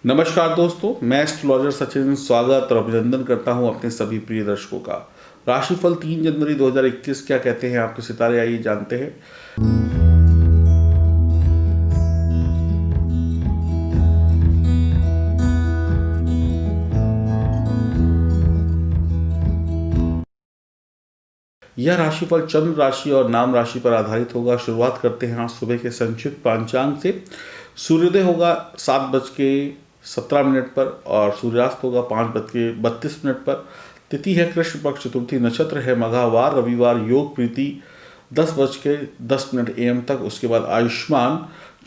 नमस्कार दोस्तों, मैं एस्ट्रोलॉजर सचिन स्वागत और अभिनंदन करता हूं अपने सभी प्रिय दर्शकों का। राशिफल 3 जनवरी 2021 क्या कहते हैं आपके सितारे, आइए जानते हैं। यह राशिफल चंद्र राशि और नाम राशि पर आधारित होगा। शुरुआत करते हैं आज सुबह के संक्षिप्त पांचांग से। सूर्योदय होगा 7:17 पर और सूर्यास्त होगा 5:32 पर। तिथि है कृष्ण पक्ष चतुर्थी, नक्षत्र है मघावार, रविवार, योग प्रीति 10:10 AM तक। उसके बाद आयुष्मान,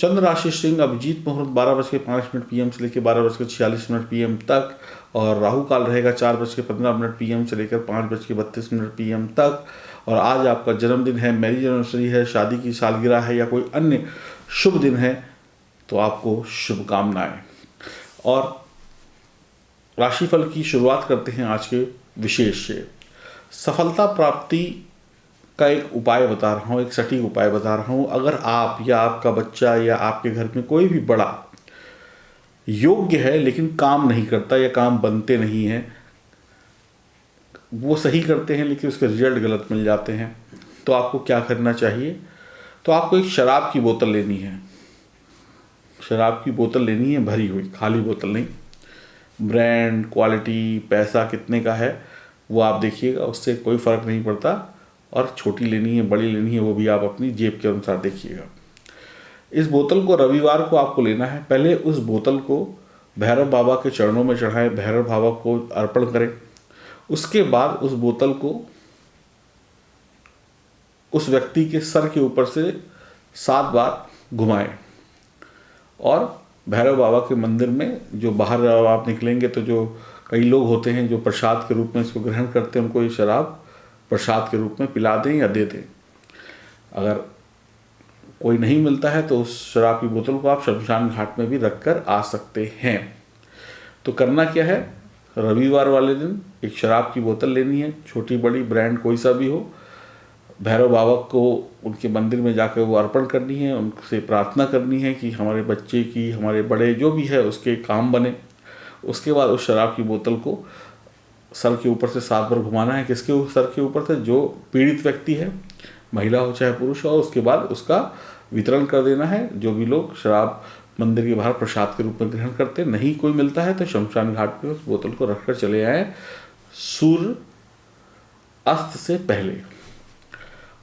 चंद्र राशि सिंह, अभिजीत मुहूर्त 12:05 PM से लेकर 12:46 PM तक और राहु काल रहेगा 4:15 PM से लेकर 5:32 PM तक। और आज आपका जन्मदिन है, मैरिज एनिवर्सरी है, शादी की सालगिरह है या कोई अन्य शुभ दिन है तो आपको शुभकामनाएं। और राशिफल की शुरुआत करते हैं आज के विशेष से। सफलता प्राप्ति का एक उपाय बता रहा हूँ, एक सटीक उपाय बता रहा हूँ। अगर आप या आपका बच्चा या आपके घर में कोई भी बड़ा योग्य है लेकिन काम नहीं करता या काम बनते नहीं हैं, वो सही करते हैं लेकिन उसके रिजल्ट गलत मिल जाते हैं, तो आपको क्या करना चाहिए? तो आपको एक शराब की बोतल लेनी है। शराब की बोतल लेनी है, भरी हुई, खाली बोतल नहीं। ब्रांड, क्वालिटी, पैसा कितने का है वो आप देखिएगा, उससे कोई फ़र्क नहीं पड़ता। और छोटी लेनी है, बड़ी लेनी है, वो भी आप अपनी जेब के अनुसार देखिएगा। इस बोतल को रविवार को आपको लेना है। पहले उस बोतल को भैरव बाबा के चरणों में चढ़ाएं, भैरव बाबा को अर्पण करें। उसके बाद उस बोतल को उस व्यक्ति के सर के ऊपर से 7 बार घुमाएं और भैरव बाबा के मंदिर में, जो बाहर आप निकलेंगे तो जो कई लोग होते हैं जो प्रसाद के रूप में इसको ग्रहण करते हैं, उनको ये शराब प्रसाद के रूप में पिला दें या दे दें। अगर कोई नहीं मिलता है तो उस शराब की बोतल को आप शमशान घाट में भी रख कर आ सकते हैं। तो करना क्या है, रविवार वाले दिन एक शराब की बोतल लेनी है, छोटी बड़ी, ब्रांड कोई सा भी हो। भैरव बाबा को उनके मंदिर में जाकर वो अर्पण करनी है, उनसे प्रार्थना करनी है कि हमारे बच्चे की, हमारे बड़े जो भी है उसके काम बने। उसके बाद उस शराब की बोतल को सर के ऊपर से 7 बार घुमाना है। किसके सर के ऊपर से? जो पीड़ित व्यक्ति है, महिला हो चाहे पुरुष हो। उसके बाद उसका वितरण कर देना है। जो भी लोग शराब मंदिर के बाहर प्रसाद के रूप में ग्रहण करते, नहीं कोई मिलता है तो शमशान घाट पे उस बोतल को रखकर चले आए सूर्य अस्त से पहले।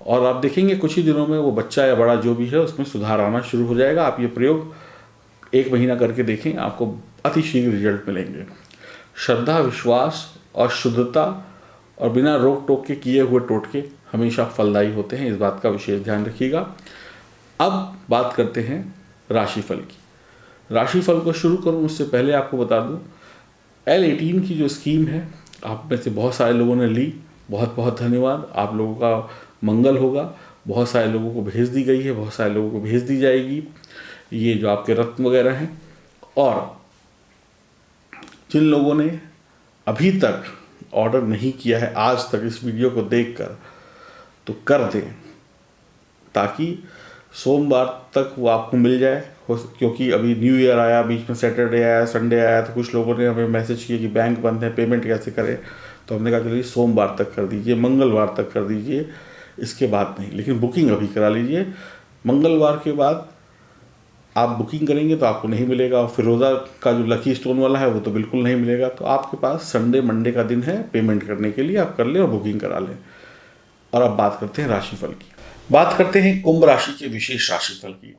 और आप देखेंगे कुछ ही दिनों में वो बच्चा या बड़ा जो भी है उसमें सुधार आना शुरू हो जाएगा। आप ये प्रयोग 1 महीना करके देखें, आपको अति शीघ्र रिजल्ट मिलेंगे। श्रद्धा, विश्वास और शुद्धता और बिना रोक टोक के किए हुए टोटके हमेशा फलदायी होते हैं, इस बात का विशेष ध्यान रखिएगा। अब बात करते हैं राशिफल की। राशिफल को शुरू करूं उससे पहले आपको बता दूं, L18 की जो स्कीम है, आप में से बहुत सारे लोगों ने ली, बहुत बहुत धन्यवाद। आप लोगों का मंगल होगा। बहुत सारे लोगों को भेज दी गई है, बहुत सारे लोगों को भेज दी जाएगी ये जो आपके रत्न वगैरह हैं। और जिन लोगों ने अभी तक ऑर्डर नहीं किया है आज तक इस वीडियो को देखकर, तो कर दें ताकि सोमवार तक वो आपको मिल जाए। क्योंकि अभी न्यू ईयर आया, बीच में सैटरडे आया, संडे आया, तो कुछ लोगों ने हमें मैसेज किया कि बैंक बंद है, पेमेंट कैसे करें। तो हमने कहा चलिए सोमवार तक कर दीजिए, मंगलवार तक कर दीजिए, इसके बाद नहीं। लेकिन बुकिंग अभी करा लीजिए। मंगलवार के बाद आप बुकिंग करेंगे तो आपको नहीं मिलेगा। और फिरोज़ा का जो लकी स्टोन वाला है वो तो बिल्कुल नहीं मिलेगा। तो आपके पास संडे मंडे का दिन है पेमेंट करने के लिए, आप कर लें और बुकिंग करा लें। और अब बात करते हैं राशिफल की। बात करते हैं कुंभ राशि के विशेष राशिफल की।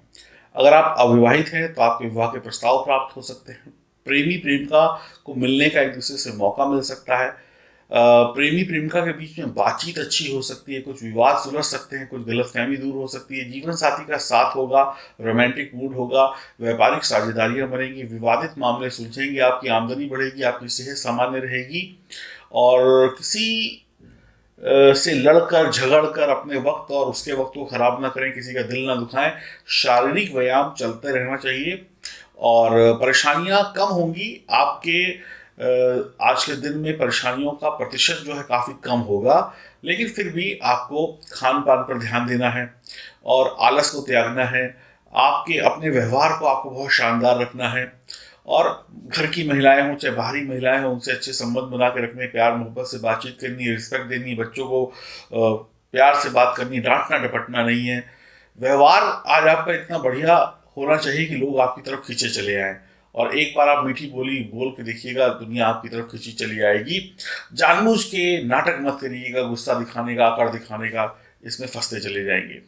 अगर आप अविवाहित हैं तो आपके विवाह के प्रस्ताव प्राप्त हो सकते हैं। प्रेमी प्रेमिका को मिलने का एक दूसरे से मौका मिल सकता है। प्रेमी प्रेमिका के बीच में बातचीत अच्छी हो सकती है, कुछ विवाद सुलझ सकते हैं, कुछ गलतफहमी दूर हो सकती है। जीवन साथी का साथ होगा, रोमांटिक मूड होगा, व्यापारिक साझेदारियां बनेंगी, विवादित मामले सुलझेंगे, आपकी आमदनी बढ़ेगी, आपकी सेहत सामान्य रहेगी। और किसी से लड़कर झगड़कर अपने वक्त और उसके वक्त को खराब ना करें, किसी का दिल ना दुखाएं। शारीरिक व्यायाम चलते रहना चाहिए और परेशानियां कम होंगी आपके। आज के दिन में परेशानियों का प्रतिशत जो है काफ़ी कम होगा, लेकिन फिर भी आपको खान पान पर ध्यान देना है और आलस को त्यागना है। आपके अपने व्यवहार को आपको बहुत शानदार रखना है और घर की महिलाएं हों चाहे बाहरी महिलाएं हों, उनसे अच्छे संबंध बना के रखने, प्यार मोहब्बत से बातचीत करनी, रिस्पेक्ट देनी, बच्चों को प्यार से बात करनी, डांटना डपटना नहीं है। व्यवहार आज आपका इतना बढ़िया होना चाहिए कि लोग आपकी तरफ खींचे चले आए। और एक बार आप मीठी बोली बोल के देखिएगा, दुनिया आपकी तरफ खींची चली आएगी। जानबूझ के नाटक मत करिएगा, गुस्सा दिखाने का, आकर दिखाने का, इसमें फंसते चले जाएंगे।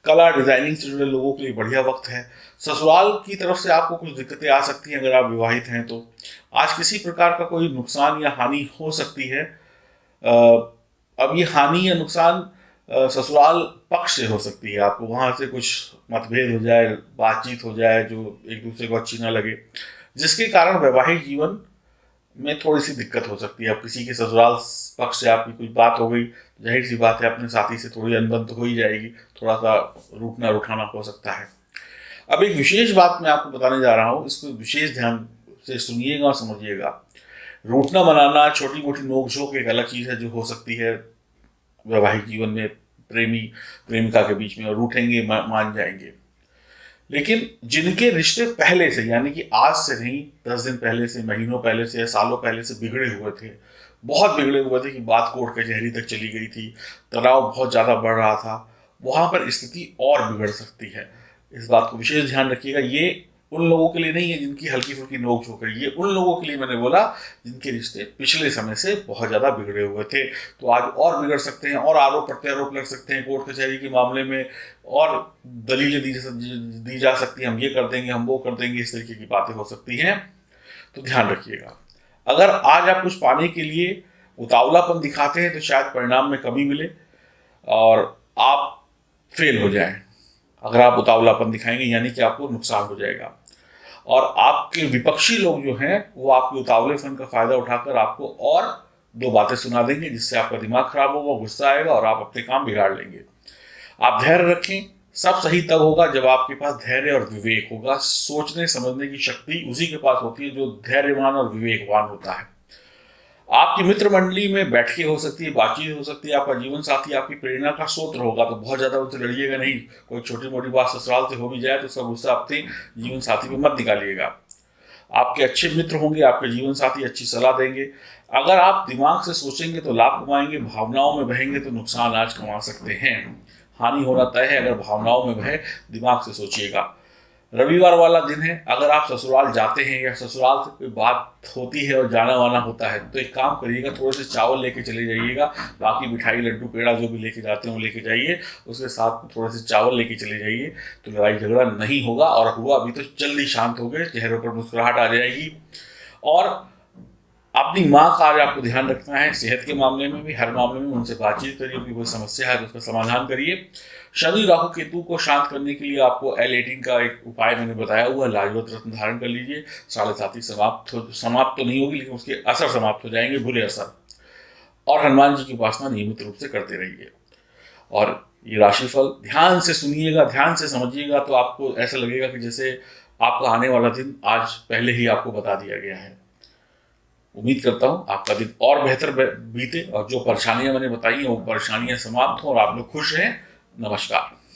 कला डिजाइनिंग से जुड़े लोगों के लिए बढ़िया वक्त है। ससुराल की तरफ से आपको कुछ दिक्कतें आ सकती हैं अगर आप विवाहित हैं तो। आज किसी प्रकार का कोई नुकसान या हानि हो सकती है। अब ये हानि या नुकसान ससुराल पक्ष से हो सकती है। आपको वहां से कुछ मतभेद हो जाए, बातचीत हो जाए जो एक दूसरे को अच्छी ना लगे, जिसके कारण वैवाहिक जीवन में थोड़ी सी दिक्कत हो सकती है। अब किसी के ससुराल पक्ष से आपकी कुछ बात हो गई, जाहिर सी बात है अपने साथी से थोड़ी अनबन तो हो ही जाएगी, थोड़ा सा रूठना रुठाना हो सकता है। अब एक विशेष बात मैं आपको बताने जा रहा हूँ, इसको विशेष ध्यान से सुनिएगा और समझिएगा। रूठना मनाना, छोटी मोटी नोकझोंक एक अलग चीज़ है जो हो सकती है वैवाहिक जीवन में प्रेमी प्रेमिका के बीच में, और रूठेंगे मान जाएंगे। लेकिन जिनके रिश्ते पहले से, यानी कि आज से नहीं 10 दिन पहले से, महीनों पहले से या सालों पहले से बिगड़े हुए थे, बहुत बिगड़े हुए थे कि बात कोर्ट कचहरी तक चली गई थी, तनाव बहुत ज़्यादा बढ़ रहा था, वहाँ पर स्थिति और बिगड़ सकती है। इस बात को विशेष ध्यान रखिएगा। ये उन लोगों के लिए नहीं है जिनकी हल्की फुल्की नोक झोंक है, ये उन लोगों के लिए मैंने बोला जिनके रिश्ते पिछले समय से बहुत ज़्यादा बिगड़े हुए थे। तो आज और बिगड़ सकते हैं, और आरोप प्रत्यारोप लग सकते हैं कोर्ट कचहरी के मामले में, और दलीलें दी जा सकती हैं, हम ये कर देंगे, हम वो कर देंगे, इस तरीके की बातें हो सकती हैं। तो ध्यान रखिएगा। अगर आज आप कुछ पाने के लिए उतावलापन दिखाते हैं तो शायद परिणाम में कमी मिले और आप फेल हो जाएं। अगर आप उतावलापन दिखाएंगे यानी कि आपको नुकसान हो जाएगा, और आपके विपक्षी लोग जो हैं वो आपके उतावलेपन का फायदा उठाकर आपको और दो बातें सुना देंगे, जिससे आपका दिमाग खराब होगा, गुस्सा आएगा और आप अपने काम बिगाड़ लेंगे। आप धैर्य रखें, सब सही तब होगा जब आपके पास धैर्य और विवेक होगा। सोचने समझने की शक्ति उसी के पास होती है जो धैर्यवान और विवेकवान होता है। आपकी मित्र मंडली में बैठकें हो सकती है, बातचीत हो सकती है, आपका जीवन साथी आपकी प्रेरणा का स्रोत होगा, तो बहुत ज़्यादा उनसे लड़िएगा नहीं। कोई छोटी मोटी बात ससुराल से हो भी जाए तो उसका गुस्सा अपने जीवन साथी पे मत निकालिएगा। आपके अच्छे मित्र होंगे, आपके जीवन साथी अच्छी सलाह देंगे। अगर आप दिमाग से सोचेंगे तो लाभ कमाएंगे, भावनाओं में बहेंगे तो नुकसान आज कमा सकते हैं। हानि होना तय है अगर भावनाओं में बहे, दिमाग से सोचिएगा। रविवार वाला दिन है, अगर आप ससुराल जाते हैं या ससुराल से कोई बात होती है और जाना वाना होता है तो एक काम करिएगा, थोड़े से चावल लेके चले जाइएगा। बाकी मिठाई लड्डू पेड़ा जो भी लेके जाते हैं वो लेके जाइए, उसके साथ में थोड़े से चावल लेके चले जाइए, तो लड़ाई झगड़ा नहीं होगा। और हुआ अभी तो जल्दी शांत हो गए, चेहरों पर मुस्कुराहट आ जाएगी। और अपनी माँ का आज आपको ध्यान रखना है, सेहत के मामले में भी, हर मामले में उनसे बातचीत करिए। कोई समस्या है तो उसका समाधान करिए। शनि राहु केतु को शांत करने के लिए आपको L18 का एक उपाय मैंने बताया हुआ, लाजवत रत्न धारण कर लीजिए। 7:30 समाप्त तो नहीं होगी लेकिन उसके असर समाप्त हो जाएंगे, बुरे असर। और हनुमान जी की उपासना नियमित रूप से करते रहिए। और ये राशिफल ध्यान से सुनिएगा, ध्यान से समझिएगा, तो आपको ऐसा लगेगा कि जैसे आपका आने वाला दिन आज पहले ही आपको बता दिया गया है। उम्मीद करता हूँ आपका दिन और बेहतर बीते और जो परेशानियां मैंने बताई हैं वो परेशानियां समाप्त हों और आप लोग खुश रहें। नमस्कार।